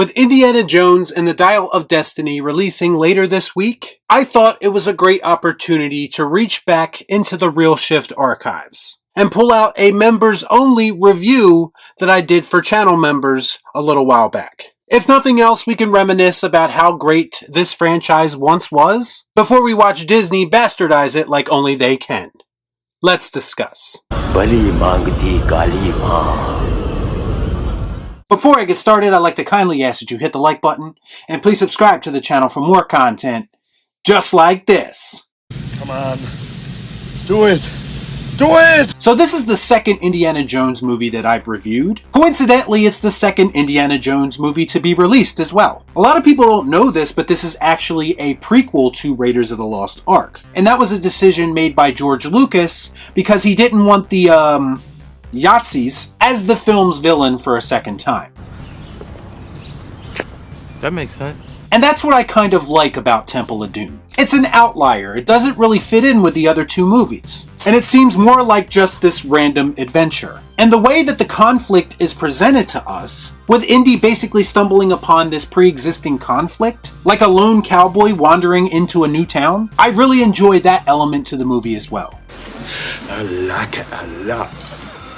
With Indiana Jones and the Dial of Destiny releasing later this week, I thought it was a great opportunity to reach back into the ReelShift archives and pull out a members-only review that I did for channel members a little while back. If nothing else, we can reminisce about how great this franchise once was before we watch Disney bastardize it like only they can. Let's discuss. Before I get started, I'd like to kindly ask that you hit the like button and please subscribe to the channel for more content just like this. Come on. Do it. Do it! So this is the second Indiana Jones movie that I've reviewed. Coincidentally, it's the second Indiana Jones movie to be released as well. A lot of people don't know this, but this is actually a prequel to Raiders of the Lost Ark. And that was a decision made by George Lucas because he didn't want the, Yahtzees as the film's villain for a second time. That makes sense. And that's what I kind of like about Temple of Doom. It's an outlier. It doesn't really fit in with the other two movies. And it seems more like just this random adventure. And the way that the conflict is presented to us, with Indy basically stumbling upon this pre-existing conflict, like a lone cowboy wandering into a new town, I really enjoy that element to the movie as well. I like it a lot.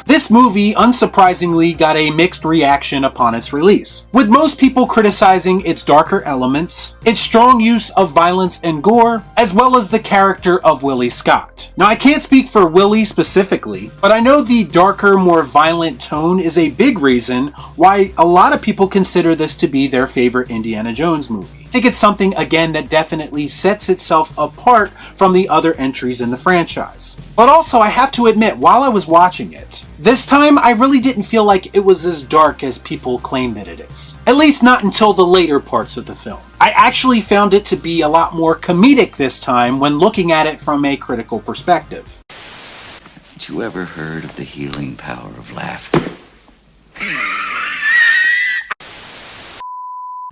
This movie, unsurprisingly, got a mixed reaction upon its release, with most people criticizing its darker elements, its strong use of violence and gore, as well as the character of Willie Scott. Now, I can't speak for Willie specifically, but I know the darker, more violent tone is a big reason why a lot of people consider this to be their favorite Indiana Jones movie. I think it's something, again, that definitely sets itself apart from the other entries in the franchise. But also, I have to admit, while I was watching it, this time I really didn't feel like it was as dark as people claim that it is. At least not until the later parts of the film. I actually found it to be a lot more comedic this time when looking at it from a critical perspective. Haven't you ever heard of the healing power of laughter?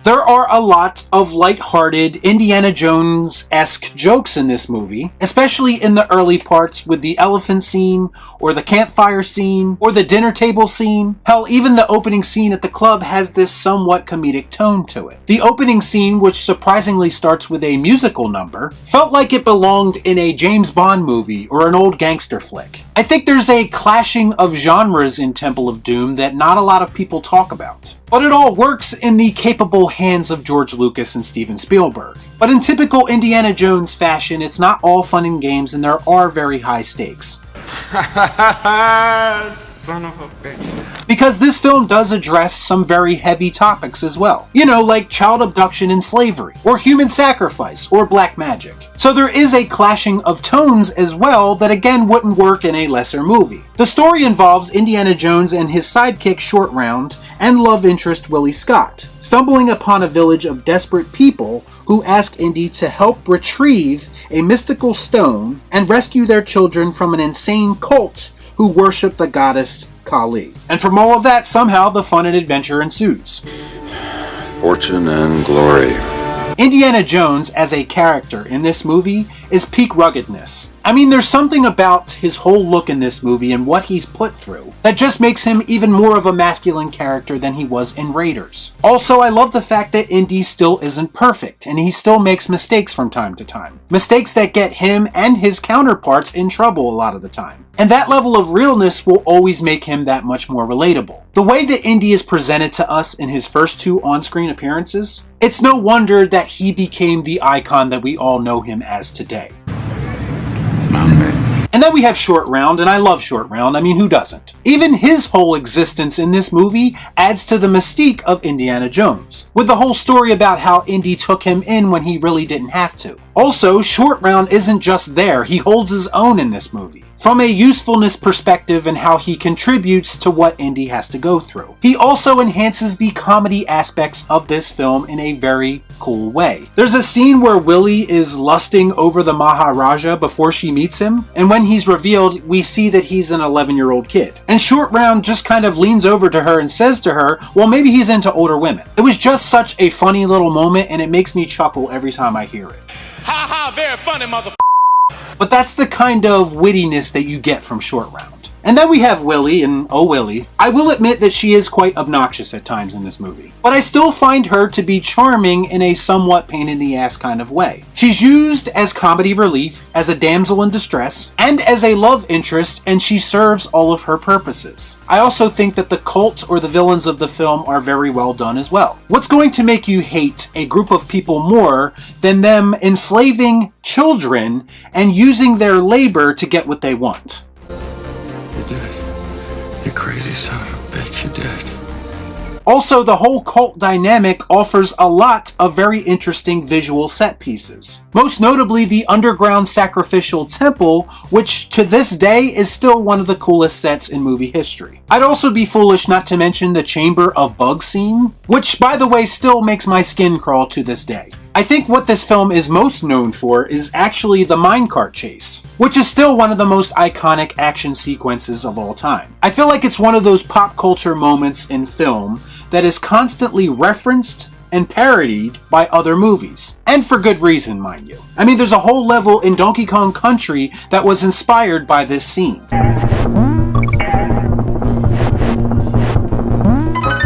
There are a lot of lighthearted Indiana Jones-esque jokes in this movie, especially in the early parts with the elephant scene, or the campfire scene, or the dinner table scene. Hell, even the opening scene at the club has this somewhat comedic tone to it. The opening scene, which surprisingly starts with a musical number, felt like it belonged in a James Bond movie or an old gangster flick. I think there's a clashing of genres in Temple of Doom that not a lot of people talk about. But it all works in the capable hands of George Lucas and Steven Spielberg. But in typical Indiana Jones fashion, it's not all fun and games and there are very high stakes. Son of a bitch. Because this film does address some very heavy topics as well. You know, like child abduction and slavery, or human sacrifice, or black magic. So there is a clashing of tones as well that again wouldn't work in a lesser movie. The story involves Indiana Jones and his sidekick Short Round and love interest Willie Scott, stumbling upon a village of desperate people who ask Indy to help retrieve a mystical stone and rescue their children from an insane cult who worship the goddess Kali. And from all of that, somehow the fun and adventure ensues. Fortune and glory. Indiana Jones as a character in this movie is peak ruggedness. I mean, there's something about his whole look in this movie and what he's put through that just makes him even more of a masculine character than he was in Raiders. Also, I love the fact that Indy still isn't perfect and he still makes mistakes from time to time. Mistakes that get him and his counterparts in trouble a lot of the time. And that level of realness will always make him that much more relatable. The way that Indy is presented to us in his first two on-screen appearances, it's no wonder that he became the icon that we all know him as today. And then we have Short Round, and I love Short Round. I mean, who doesn't? Even his whole existence in this movie adds to the mystique of Indiana Jones, with the whole story about how Indy took him in when he really didn't have to. Also, Short Round isn't just there, he holds his own in this movie, from a usefulness perspective and how he contributes to what Indy has to go through. He also enhances the comedy aspects of this film in a very cool way. There's a scene where Willie is lusting over the Maharaja before she meets him, and when he's revealed, we see that he's an 11-year-old kid. And Short Round just kind of leans over to her and says to her, well, maybe he's into older women. It was just such a funny little moment, and it makes me chuckle every time I hear it. Ha ha, very funny, motherfucker. But that's the kind of wittiness that you get from Short Round. And then we have Willie, and oh Willie. I will admit that she is quite obnoxious at times in this movie, but I still find her to be charming in a somewhat pain-in-the-ass kind of way. She's used as comedy relief, as a damsel in distress, and as a love interest, and she serves all of her purposes. I also think that the cult or the villains of the film are very well done as well. What's going to make you hate a group of people more than them enslaving children and using their labor to get what they want? You did. You crazy son of a bitch, you did. Also, the whole cult dynamic offers a lot of very interesting visual set pieces. Most notably the underground sacrificial temple, which to this day is still one of the coolest sets in movie history. I'd also be foolish not to mention the Chamber of Bugs scene, which by the way still makes my skin crawl to this day. I think what this film is most known for is actually the Minecart Chase, which is still one of the most iconic action sequences of all time. I feel like it's one of those pop culture moments in film that is constantly referenced and parodied by other movies. And for good reason, mind you. I mean, there's a whole level in Donkey Kong Country that was inspired by this scene.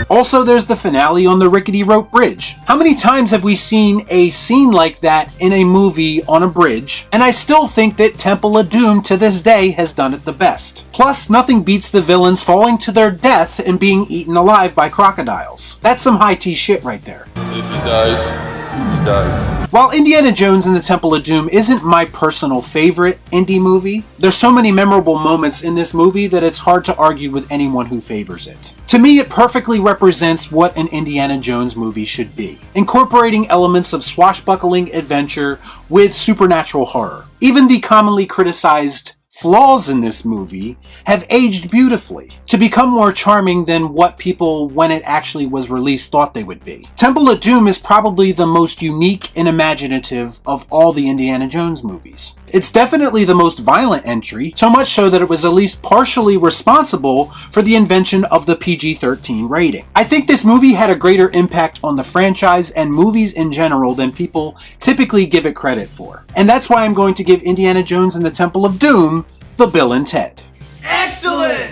Also, there's the finale on the rickety rope bridge. How many times have we seen a scene like that in a movie on a bridge? And I still think that Temple of Doom to this day has done it the best. Plus, nothing beats the villains falling to their death and being eaten alive by crocodiles. That's some high tea shit right there. If he dies, he dies. While Indiana Jones and the Temple of Doom isn't my personal favorite indie movie, there's so many memorable moments in this movie that it's hard to argue with anyone who favors it. To me, it perfectly represents what an Indiana Jones movie should be, incorporating elements of swashbuckling adventure with supernatural horror. Even the commonly criticized flaws in this movie have aged beautifully to become more charming than what people, when it actually was released, thought they would be. Temple of Doom is probably the most unique and imaginative of all the Indiana Jones movies. It's definitely the most violent entry, so much so that it was at least partially responsible for the invention of the PG-13 rating. I think this movie had a greater impact on the franchise and movies in general than people typically give it credit for. And that's why I'm going to give Indiana Jones and the Temple of Doom the Bill and Ted. Excellent!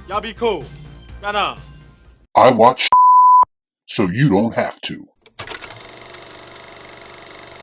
Y'all be cool. Nah. I watch so you don't have to.